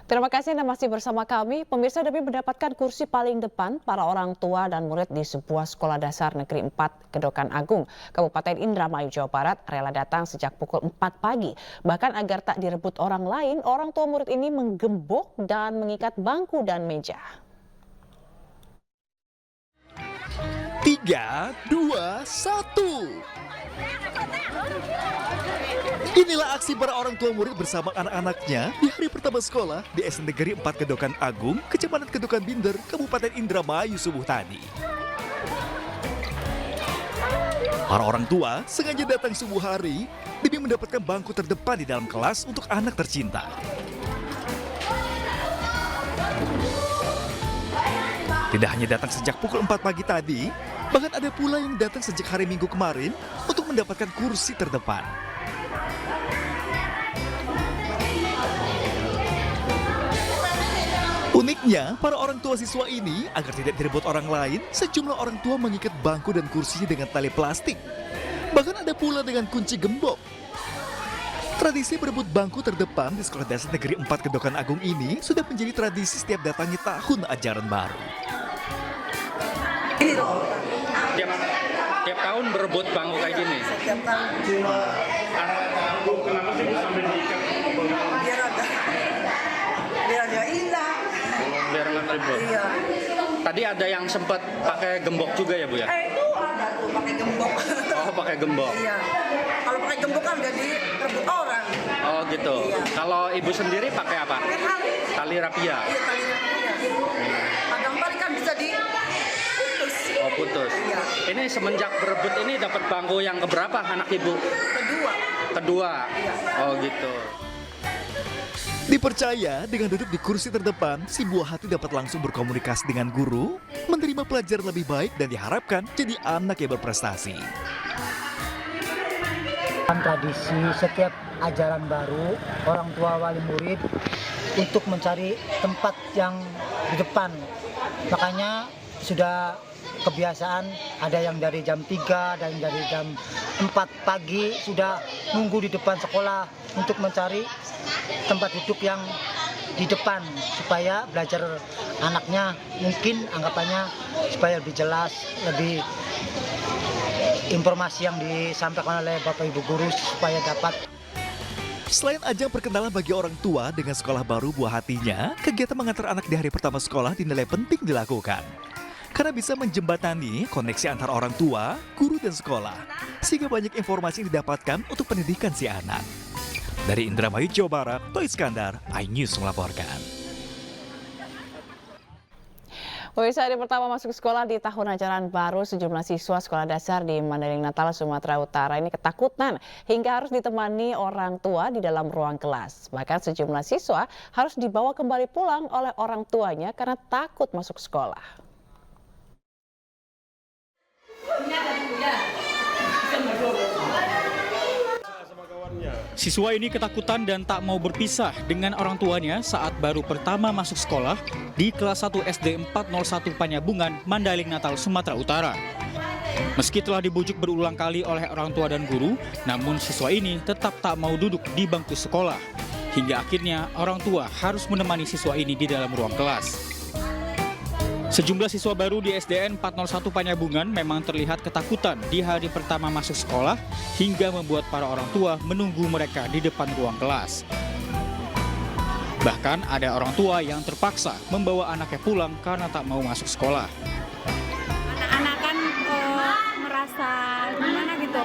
Terima kasih Anda masih bersama kami. Pemirsa, demi mendapatkan kursi paling depan, para orang tua dan murid di sebuah sekolah dasar negeri 4 Kedokan Agung, Kabupaten Indramayu, Jawa Barat rela datang sejak pukul 4 pagi. Bahkan agar tak direbut orang lain, orang tua murid ini menggembok dan mengikat bangku dan meja. 3, 2, 1. Inilah aksi para orang tua murid bersama anak-anaknya di hari pertama sekolah di SD Negeri 4 Kedokan Agung, Kecamatan Kedokan Binder, Kabupaten Indramayu subuh tadi. Para orang tua sengaja datang subuh hari demi mendapatkan bangku terdepan di dalam kelas untuk anak tercinta. Tidak hanya datang sejak pukul 4 pagi tadi, bahkan ada pula yang datang sejak hari Minggu kemarin untuk mendapatkan kursi terdepan. Uniknya, para orang tua siswa ini agar tidak direbut orang lain, sejumlah orang tua mengikat bangku dan kursinya dengan tali plastik. Bahkan ada pula dengan kunci gembok. Tradisi berebut bangku terdepan di Sekolah Dasar Negeri 4 Kedokan Agung ini sudah menjadi tradisi setiap datangnya tahun ajaran baru. Tiap tahun berebut bangku kayak gini? Setiap tahun. Kenapa sih sampai diikat? Biar agak hilang. Biar nggak ribut. Iya. Tadi ada yang sempat pakai gembok juga ya Bu ya? Itu ada tuh pakai gembok. Oh pakai gembok. Iya. Kalau pakai gembok kan jadi rebut orang. Oh gitu. Iya. Kalau Ibu sendiri pakai apa? Pakai tali. Tali rapia. Iya tali rapia. Kadang tali kan bisa diputus. Oh putus. Iya. Ini semenjak berebut ini dapat bangku yang keberapa anak Ibu? Kedua. Iya. Oh gitu. Dipercaya dengan duduk di kursi terdepan, si buah hati dapat langsung berkomunikasi dengan guru, menerima pelajaran lebih baik dan diharapkan jadi anak yang berprestasi. Tradisi setiap ajaran baru, orang tua wali murid untuk mencari tempat yang di depan. Makanya sudah kebiasaan ada yang dari jam 3, ada yang dari jam 4 pagi sudah nunggu di depan sekolah untuk mencari tempat duduk yang di depan supaya belajar anaknya mungkin anggapannya supaya lebih jelas, lebih informasi yang disampaikan oleh Bapak Ibu guru supaya dapat. Selain ajang perkenalan bagi orang tua dengan sekolah baru buah hatinya, kegiatan mengantar anak di hari pertama sekolah dinilai penting dilakukan. Karena bisa menjembatani koneksi antar orang tua, guru, dan sekolah. Sehingga banyak informasi yang didapatkan untuk pendidikan si anak. Dari Indramayu, Jawa Barat, Toy Iskandar, iNews melaporkan. Pemirsa, hari pertama masuk sekolah di tahun ajaran baru, sejumlah siswa sekolah dasar di Mandailing Natal, Sumatera Utara ini ketakutan hingga harus ditemani orang tua di dalam ruang kelas. Bahkan sejumlah siswa harus dibawa kembali pulang oleh orang tuanya karena takut masuk sekolah. Siswa ini ketakutan dan tak mau berpisah dengan orang tuanya saat baru pertama masuk sekolah di kelas 1 SD 401 Panyabungan, Mandailing Natal, Sumatera Utara. Meski telah dibujuk berulang kali oleh orang tua dan guru, namun siswa ini tetap tak mau duduk di bangku sekolah. Hingga akhirnya orang tua harus menemani siswa ini di dalam ruang kelas. Sejumlah siswa baru di SDN 401 Panyabungan memang terlihat ketakutan di hari pertama masuk sekolah hingga membuat para orang tua menunggu mereka di depan ruang kelas. Bahkan ada orang tua yang terpaksa membawa anaknya pulang karena tak mau masuk sekolah. Anak-anak kan merasa gimana gitu,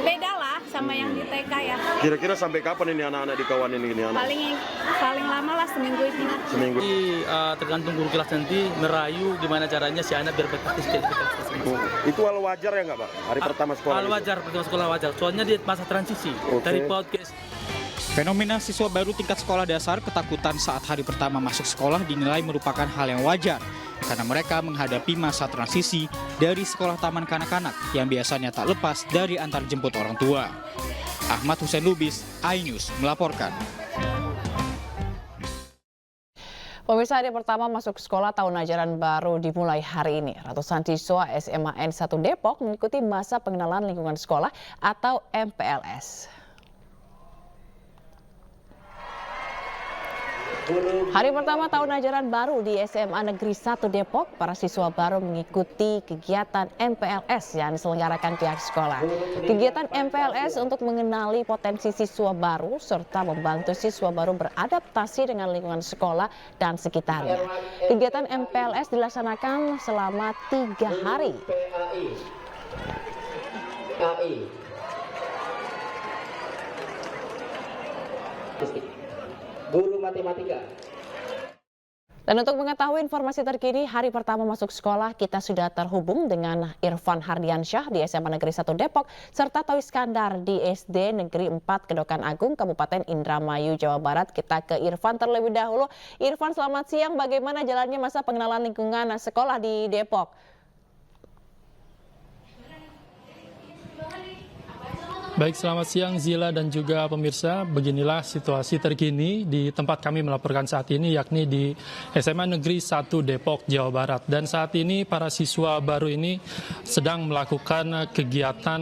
beda lah sama yang di TK ya. Kira-kira sampai kapan ini anak-anak dikawan ini anak? Paling lama lah seminggu ini. Seminggu. Jadi tergantung guru kelas nanti merayu gimana caranya si anak biar berpartisipasi. Itu hal wajar ya nggak Pak? Hari pertama sekolah. Hal wajar, pertama sekolah wajar. Soalnya di masa transisi dari PAUD ke SD. Fenomena siswa baru tingkat sekolah dasar ketakutan saat hari pertama masuk sekolah dinilai merupakan hal yang wajar karena mereka menghadapi masa transisi dari sekolah taman kanak-kanak yang biasanya tak lepas dari antar jemput orang tua. Ahmad Hussein Lubis, iNews melaporkan. Pemirsa, hari pertama masuk sekolah tahun ajaran baru dimulai hari ini. Ratusan siswa SMA N 1 Depok mengikuti masa pengenalan lingkungan sekolah atau MPLS. Hari pertama tahun ajaran baru di SMA Negeri 1 Depok, para siswa baru mengikuti kegiatan MPLS yang diselenggarakan pihak sekolah. Kegiatan MPLS untuk mengenali potensi siswa baru serta membantu siswa baru beradaptasi dengan lingkungan sekolah dan sekitarnya. Kegiatan MPLS dilaksanakan selama 3 hari. Guru matematika. Dan untuk mengetahui informasi terkini hari pertama masuk sekolah, kita sudah terhubung dengan Irfan Hardiansyah di SMA Negeri 1 Depok, serta Toy Iskandar di SD Negeri 4 Kedokan Agung, Kabupaten Indramayu, Jawa Barat. Kita ke Irfan terlebih dahulu. Irfan, selamat siang. Bagaimana jalannya masa pengenalan lingkungan sekolah di Depok? Baik, selamat siang Zila dan juga pemirsa. Beginilah situasi terkini di tempat kami melaporkan saat ini, yakni di SMA Negeri 1 Depok, Jawa Barat. Dan saat ini para siswa baru ini sedang melakukan kegiatan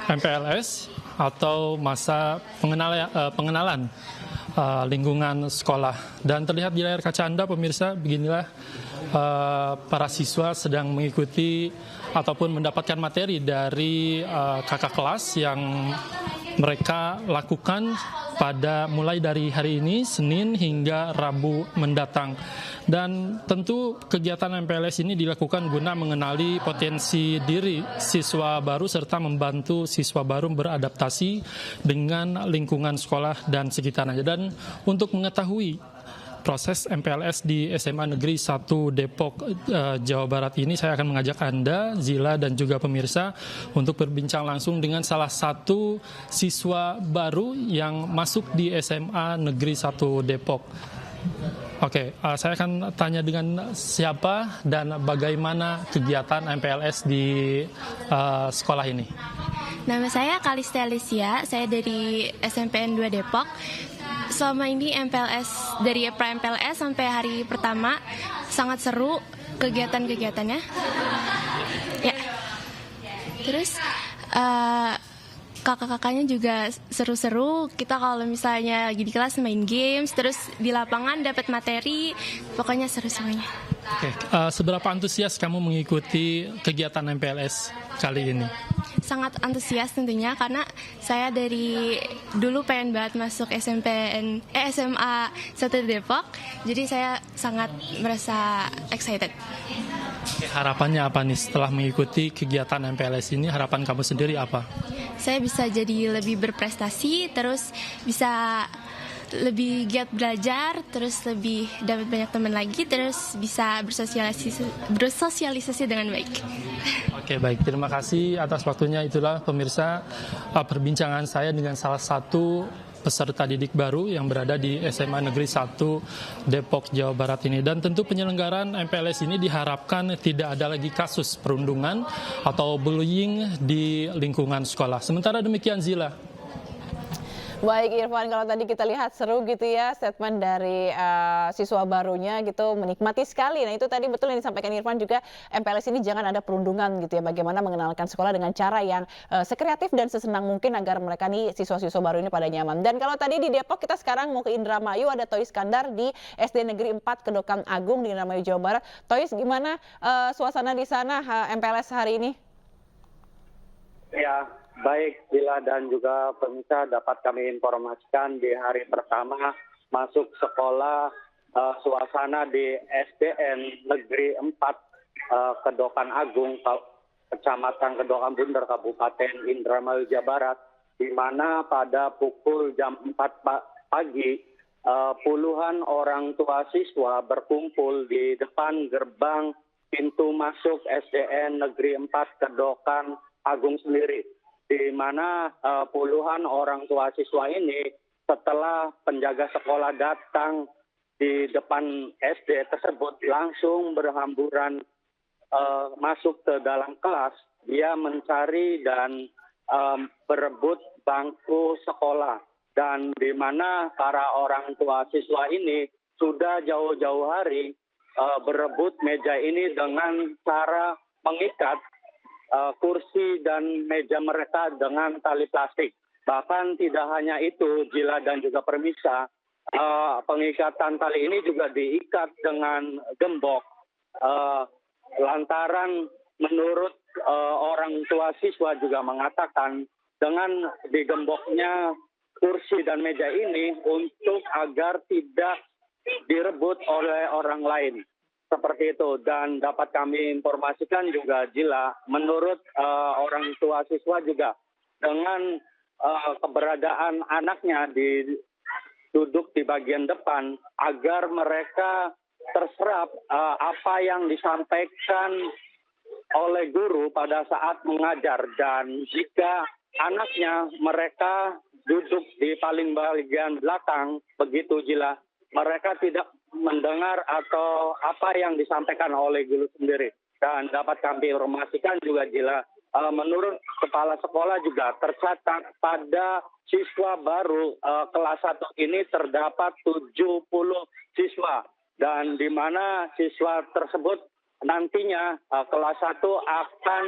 MPLS atau masa pengenalan lingkungan sekolah. Dan terlihat di layar kaca Anda, pemirsa, beginilah para siswa sedang mengikuti ataupun mendapatkan materi dari kakak kelas yang mereka lakukan mulai dari hari ini, Senin hingga Rabu mendatang. Dan tentu kegiatan MPLS ini dilakukan guna mengenali potensi diri siswa baru serta membantu siswa baru beradaptasi dengan lingkungan sekolah dan sekitarnya. Dan untuk mengetahui proses MPLS di SMA Negeri 1 Depok, Jawa Barat ini, saya akan mengajak Anda, Zila dan juga pemirsa, untuk berbincang langsung dengan salah satu siswa baru yang masuk di SMA Negeri 1 Depok. Oke, saya akan tanya dengan siapa dan bagaimana kegiatan MPLS di sekolah ini. Nama saya Kalista Alicia, saya dari SMPN 2 Depok. Selama ini MPLS, dari pra-MPLS sampai hari pertama, sangat seru kegiatan-kegiatannya. Ya. Terus kakak-kakaknya juga seru-seru. Kita kalau misalnya lagi di kelas main games, terus di lapangan dapat materi, pokoknya seru semuanya. Oke, seberapa antusias kamu mengikuti kegiatan MPLS kali ini? Sangat antusias tentunya, karena saya dari dulu pengen banget masuk SMA 1 Depok, jadi saya sangat merasa excited. Harapannya apa nih setelah mengikuti kegiatan MPLS ini? Harapan kamu sendiri apa? Saya bisa jadi lebih berprestasi, terus bisa lebih giat belajar, terus lebih dapat banyak teman lagi, terus bisa bersosialisasi dengan baik. Oke, baik. Terima kasih atas waktunya. Itulah pemirsa perbincangan saya dengan salah satu peserta didik baru yang berada di SMA Negeri 1 Depok, Jawa Barat ini. Dan tentu penyelenggaraan MPLS ini diharapkan tidak ada lagi kasus perundungan atau bullying di lingkungan sekolah. Sementara demikian, Zila. Baik Irfan, kalau tadi kita lihat seru gitu ya statement dari siswa barunya gitu, menikmati sekali. Nah itu tadi betul yang disampaikan Irfan juga, MPLS ini jangan ada perundungan gitu ya, bagaimana mengenalkan sekolah dengan cara yang sekreatif dan sesenang mungkin agar mereka nih siswa-siswa baru ini pada nyaman. Dan kalau tadi di Depok, kita sekarang mau ke Indramayu, ada Toy Iskandar di SD Negeri 4 Kedokan Agung di Indramayu, Jawa Barat. Toy, gimana suasana di sana MPLS hari ini? Ya, baik, Bila dan juga pemirsa, dapat kami informasikan di hari pertama masuk sekolah, suasana di SDN Negeri 4 Kedokan Agung, Kecamatan Kedokan Bunder, Kabupaten Indramayu, Jawa Barat, di mana pada pukul jam 4 pagi puluhan orang tua siswa berkumpul di depan gerbang pintu masuk SDN Negeri 4 Kedokan Agung sendiri, di mana puluhan orang tua siswa ini setelah penjaga sekolah datang di depan SD tersebut langsung berhamburan masuk ke dalam kelas. Dia mencari dan berebut bangku sekolah, dan di mana para orang tua siswa ini sudah jauh-jauh hari berebut meja ini dengan cara mengikat kursi dan meja mereka dengan tali plastik. Bahkan tidak hanya itu, Jila dan juga pemirsa, pengikatan tali ini juga diikat dengan gembok lantaran menurut orang tua siswa juga mengatakan dengan digemboknya kursi dan meja ini untuk agar tidak direbut oleh orang lain. Seperti itu. Dan dapat kami informasikan juga Jila, menurut orang tua siswa juga dengan keberadaan anaknya duduk di bagian depan agar mereka terserap apa yang disampaikan oleh guru pada saat mengajar, dan jika anaknya mereka duduk di paling bagian belakang begitu Jila, mereka tidak mendengar atau apa yang disampaikan oleh guru sendiri. Dan dapat kami informasikan juga Jila, menurut kepala sekolah juga tercatat pada siswa baru kelas 1 ini terdapat 70 siswa, dan di mana siswa tersebut nantinya kelas 1 akan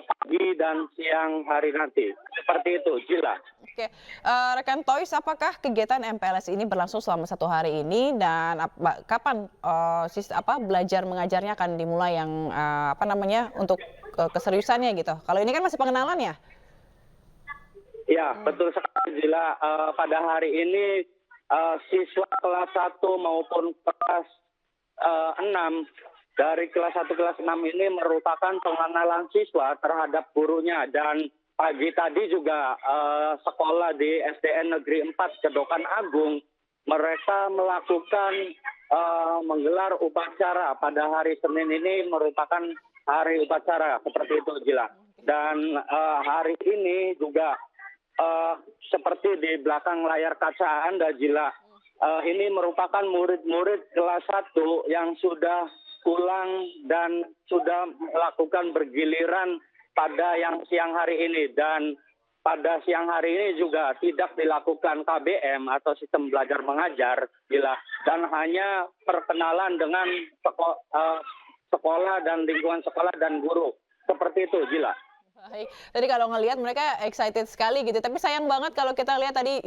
pagi dan siang hari nanti. Seperti itu, Jila. Oke, rekan Toys, apakah kegiatan MPLS ini berlangsung selama 1 hari ini, dan kapan belajar mengajarnya akan dimulai yang untuk keseriusannya gitu? Kalau ini kan masih pengenalan ya? Ya, betul sekali Jila. Pada hari ini siswa kelas 1 maupun kelas 6 dari kelas 1 kelas 6 ini merupakan pengenalan siswa terhadap gurunya, dan pagi tadi juga sekolah di SDN Negeri 4 Kedokan Agung mereka melakukan menggelar upacara pada hari Senin ini, merupakan hari upacara seperti itu Jila. Dan hari ini juga seperti di belakang layar kaca Anda Jila, ini merupakan murid-murid kelas 1 yang sudah pulang dan sudah melakukan bergiliran pada yang siang hari ini. Dan pada siang hari ini juga tidak dilakukan KBM atau sistem belajar mengajar Jila, dan hanya perkenalan dengan sekolah dan lingkungan sekolah dan guru. Seperti itu Jila. Baik, tadi kalau ngelihat mereka excited sekali gitu, tapi sayang banget kalau kita lihat tadi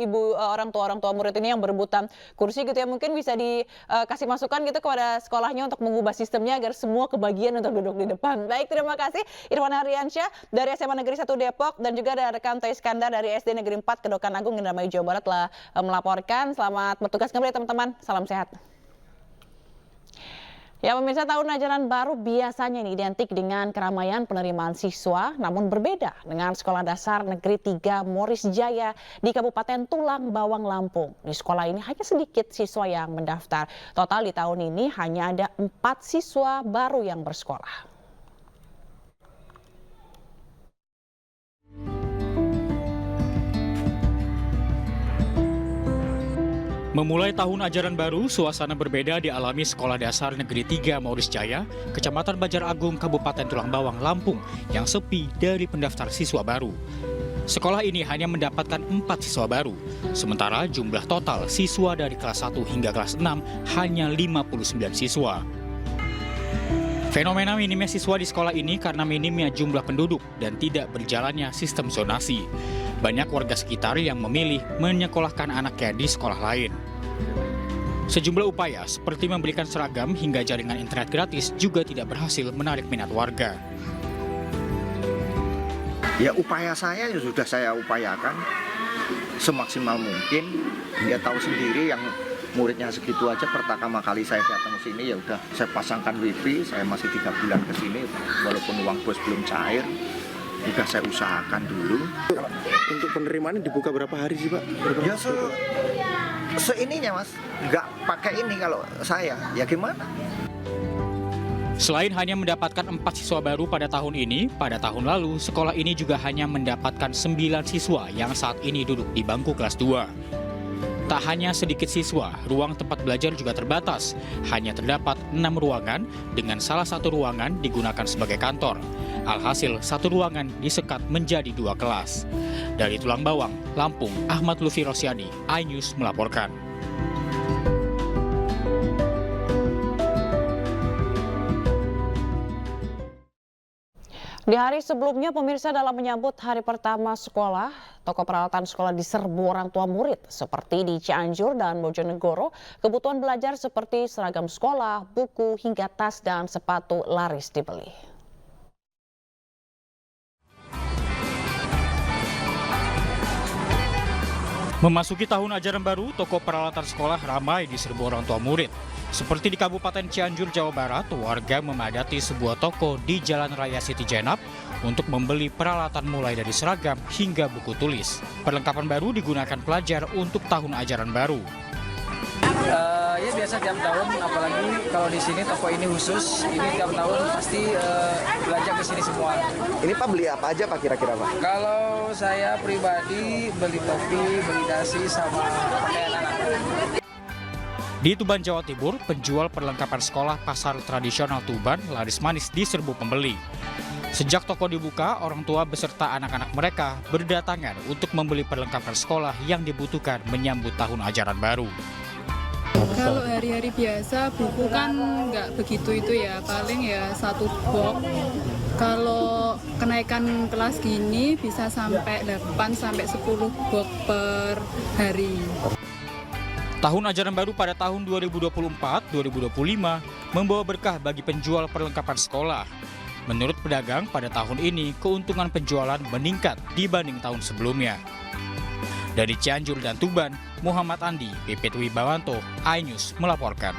orang tua murid ini yang berebutan kursi gitu ya, mungkin bisa dikasih masukan gitu kepada sekolahnya untuk mengubah sistemnya agar semua kebagian untuk duduk di depan. Baik, terima kasih Irwan Haryansyah dari SMA Negeri 1 Depok, dan juga ada rekan Toy Iskandar dari SD Negeri 4 Kedokan Agung, Indramayu, Jawa Barat telah melaporkan. Selamat bertugas kembali teman-teman, salam sehat. Ya pemirsa, tahun ajaran baru biasanya ini identik dengan keramaian penerimaan siswa, namun berbeda dengan Sekolah Dasar Negeri 3 Moris Jaya di Kabupaten Tulang Bawang, Lampung. Di sekolah ini hanya sedikit siswa yang mendaftar. Total di tahun ini hanya ada 4 siswa baru yang bersekolah. Memulai tahun ajaran baru, suasana berbeda dialami Sekolah Dasar Negeri 3 Moris Jaya, Kecamatan Banjar Agung, Kabupaten Tulang Bawang, Lampung, yang sepi dari pendaftar siswa baru. Sekolah ini hanya mendapatkan 4 siswa baru, sementara jumlah total siswa dari kelas 1 hingga kelas 6 hanya 59 siswa. Fenomena minimnya siswa di sekolah ini karena minimnya jumlah penduduk dan tidak berjalannya sistem zonasi. Banyak warga sekitar yang memilih menyekolahkan anaknya di sekolah lain. Sejumlah upaya seperti memberikan seragam hingga jaringan internet gratis juga tidak berhasil menarik minat warga. Ya upaya saya ya sudah saya upayakan semaksimal mungkin. Dia tahu sendiri yang muridnya segitu aja. Pertama kali saya datang ke sini ya udah saya pasangkan wifi. Saya masih 3 bulan ke sini walaupun uang bos belum cair. Udah saya usahakan dulu. Untuk penerimaan dibuka berapa hari sih Pak? Ya seininya Mas, nggak pakai ini kalau saya, ya gimana? Selain hanya mendapatkan 4 siswa baru pada tahun ini, pada tahun lalu sekolah ini juga hanya mendapatkan 9 siswa yang saat ini duduk di bangku kelas 2. Tak hanya sedikit siswa, ruang tempat belajar juga terbatas. Hanya terdapat 6 ruangan dengan salah satu ruangan digunakan sebagai kantor. Alhasil, satu ruangan disekat menjadi 2 kelas. Dari Tulang Bawang, Lampung, Ahmad Lutfi Rosyadi, iNews melaporkan. Di hari sebelumnya, pemirsa, dalam menyambut hari pertama sekolah, toko peralatan sekolah diserbu orang tua murid. Seperti di Cianjur dan Bojonegoro, kebutuhan belajar seperti seragam sekolah, buku, hingga tas dan sepatu laris dibeli. Memasuki tahun ajaran baru, toko peralatan sekolah ramai diserbu orang tua murid. Seperti di Kabupaten Cianjur, Jawa Barat, warga memadati sebuah toko di Jalan Raya Siti Jenab untuk membeli peralatan mulai dari seragam hingga buku tulis. Perlengkapan baru digunakan pelajar untuk tahun ajaran baru. Ya biasa tiap tahun, apalagi kalau di sini toko ini khusus, ini tiap tahun pasti belajar ke sini semua. Ini Pak beli apa aja Pak kira-kira Pak? Kalau saya pribadi beli topi, beli dasi sama pakaian anak. Di Tuban, Jawa Timur, penjual perlengkapan sekolah pasar tradisional Tuban laris manis diserbu pembeli. Sejak toko dibuka, orang tua beserta anak-anak mereka berdatangan untuk membeli perlengkapan sekolah yang dibutuhkan menyambut tahun ajaran baru. Kalau hari-hari biasa buku kan nggak begitu itu ya, paling ya 1 box. Kalau kenaikan kelas gini bisa sampai 8 sampai 10 box per hari. Tahun ajaran baru pada tahun 2024-2025 membawa berkah bagi penjual perlengkapan sekolah. Menurut pedagang, pada tahun ini keuntungan penjualan meningkat dibanding tahun sebelumnya. Dari Cianjur dan Tuban, Muhammad Andi, Pipit Wibawanto, iNews melaporkan.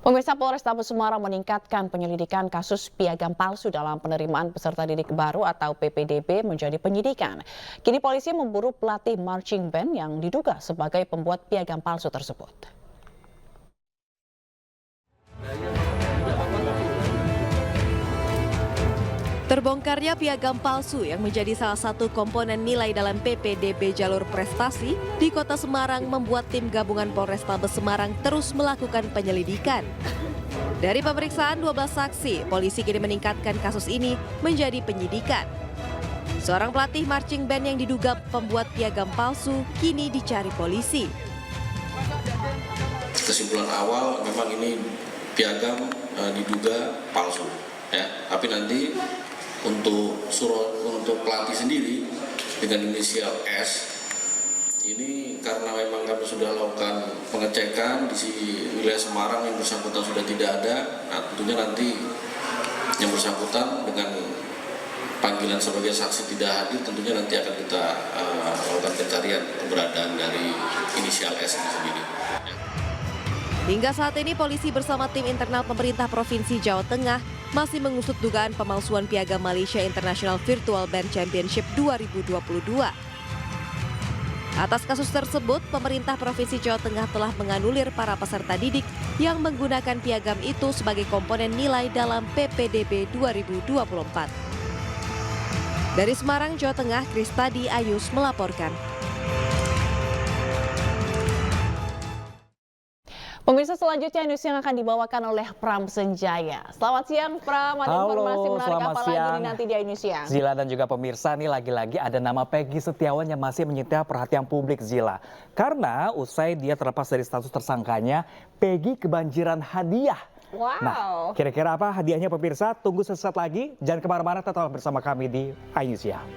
Pemirsa, Polrestabes Semarang meningkatkan penyelidikan kasus piagam palsu dalam penerimaan peserta didik baru atau PPDB menjadi penyidikan. Kini polisi memburu pelatih marching band yang diduga sebagai pembuat piagam palsu tersebut. Terbongkarnya piagam palsu yang menjadi salah satu komponen nilai dalam PPDB jalur prestasi di Kota Semarang membuat tim gabungan Polrestabes Semarang terus melakukan penyelidikan. Dari pemeriksaan 12 saksi, polisi kini meningkatkan kasus ini menjadi penyidikan. Seorang pelatih marching band yang diduga pembuat piagam palsu kini dicari polisi. Kesimpulan awal memang ini piagam diduga palsu, ya. Tapi nanti untuk pelatih sendiri dengan inisial S ini karena memang kami sudah lakukan pengecekan di wilayah Semarang, yang bersangkutan sudah tidak ada. Nah, tentunya nanti yang bersangkutan dengan panggilan sebagai saksi tidak hadir, tentunya nanti akan kita lakukan pencarian keberadaan dari inisial S ini sendiri. Hingga saat ini polisi bersama tim internal pemerintah Provinsi Jawa Tengah masih mengusut dugaan pemalsuan piagam Malaysia International Virtual Band Championship 2022. Atas kasus tersebut, pemerintah Provinsi Jawa Tengah telah menganulir para peserta didik yang menggunakan piagam itu sebagai komponen nilai dalam PPDB 2024. Dari Semarang, Jawa Tengah, Kristadi Ayus melaporkan. Pemirsa, selanjutnya news yang akan dibawakan oleh Pram Senjaya. Selamat siang Pram, ada informasi menarik apa lagi nanti di iNews Siang? Zila dan juga pemirsa, nih lagi-lagi ada nama Peggy Setiawan yang masih menyita perhatian publik, Zila. Karena usai dia terlepas dari status tersangkanya, Peggy kebanjiran hadiah. Wow. Nah, kira-kira apa hadiahnya pemirsa? Tunggu sesaat lagi, jangan kemana-mana, tetap bersama kami di iNews Siang.